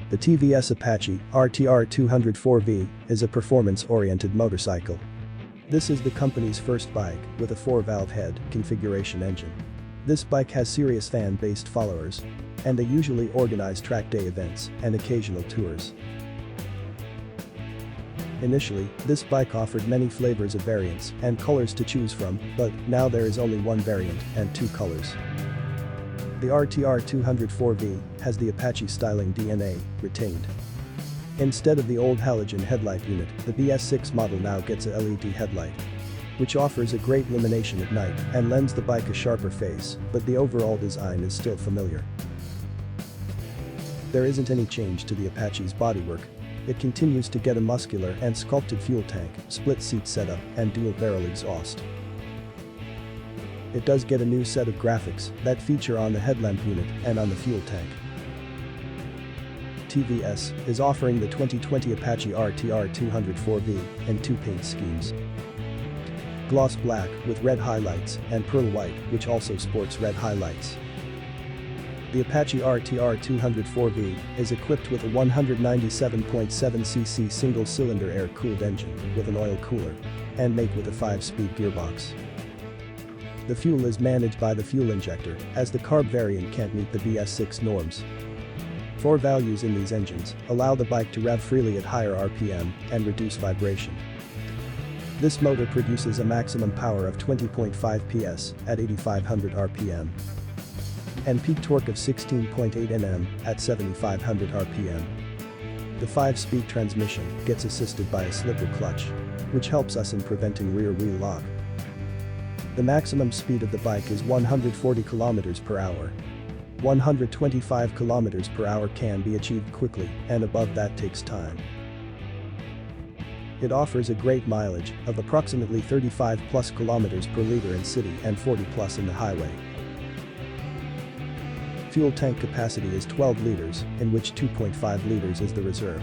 The TVS Apache RTR 204V is a performance-oriented motorcycle. This is the company's first bike with a 4-valve head configuration engine. This bike has serious fan-based followers, and they usually organize track day events and occasional tours. Initially, this bike offered many flavors of variants and colors to choose from, but now there is only one variant and 2 colors. The RTR 204V has the Apache styling DNA retained. Instead of the old halogen headlight unit, the BS6 model now gets a LED headlight, which offers a great illumination at night and lends the bike a sharper face, but the overall design is still familiar. There isn't any change to the Apache's bodywork. It continues to get a muscular and sculpted fuel tank, split seat setup, and dual barrel exhaust. It does get a new set of graphics that feature on the headlamp unit and on the fuel tank. TVS is offering the 2020 Apache RTR 204V in 2 paint schemes: gloss black with red highlights and pearl white, which also sports red highlights. The Apache RTR 204V is equipped with a 197.7cc single-cylinder air-cooled engine with an oil cooler and made with a 5-speed gearbox. The fuel is managed by the fuel injector, as the carb variant can't meet the BS6 norms. 4 values in these engines allow the bike to rev freely at higher RPM and reduce vibration. This motor produces a maximum power of 20.5 PS at 8500 RPM and peak torque of 16.8 Nm at 7500 RPM. The 5-speed transmission gets assisted by a slipper clutch, which helps us in preventing rear wheel lock. The maximum speed of the bike is 140 km per hour. 125 km per hour can be achieved quickly, and above that takes time. It offers a great mileage of approximately 35+ km per liter in city and 40+ in the highway. Fuel tank capacity is 12 liters, in which 2.5 liters is the reserve.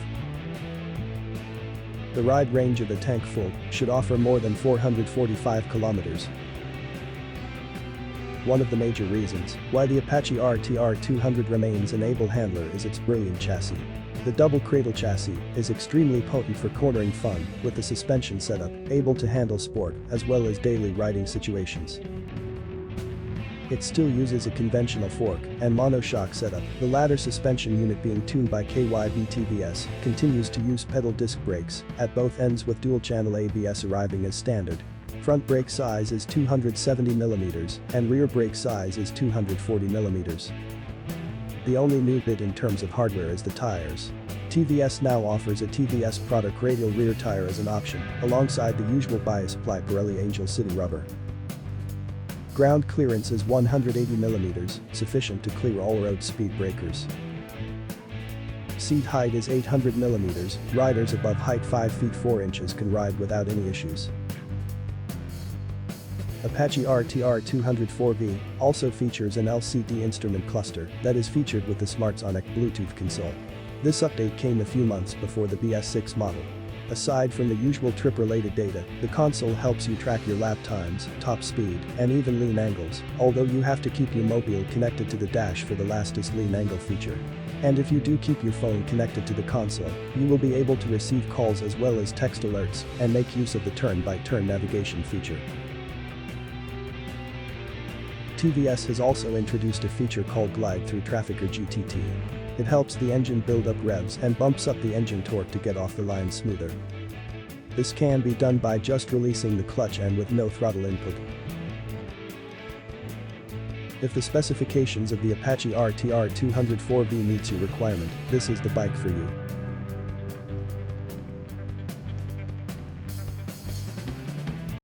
The ride range of the tank full should offer more than 445 kilometers. One of the major reasons why the Apache RTR 200 remains an able handler is its brilliant chassis. The double cradle chassis is extremely potent for cornering fun, with the suspension setup able to handle sport as well as daily riding situations. It still uses a conventional fork and monoshock setup. The latter suspension unit, being tuned by KYB TVS, continues to use pedal disc brakes at both ends, with dual-channel ABS arriving as standard. Front brake size is 270mm and rear brake size is 240mm. The only new bit in terms of hardware is the tires. TVS now offers a TVS product radial rear tire as an option, alongside the usual bias ply Pirelli Angel City rubber. Ground clearance is 180mm, sufficient to clear all road speed breakers. Seat height is 800mm, riders above height 5 feet 4 inches can ride without any issues. Apache RTR 204V also features an LCD instrument cluster that is featured with the SmartSonic Bluetooth console. This update came a few months before the BS6 model. Aside from the usual trip-related data, the console helps you track your lap times, top speed, and even lean angles, although you have to keep your mobile connected to the dash for the latest lean angle feature. And if you do keep your phone connected to the console, you will be able to receive calls as well as text alerts and make use of the turn-by-turn navigation feature. TVS has also introduced a feature called Glide Through Traffic, or GTT. It helps the engine build up revs and bumps up the engine torque to get off the line smoother. This can be done by just releasing the clutch and with no throttle input. If the specifications of the Apache RTR 204V meets your requirement, this is the bike for you.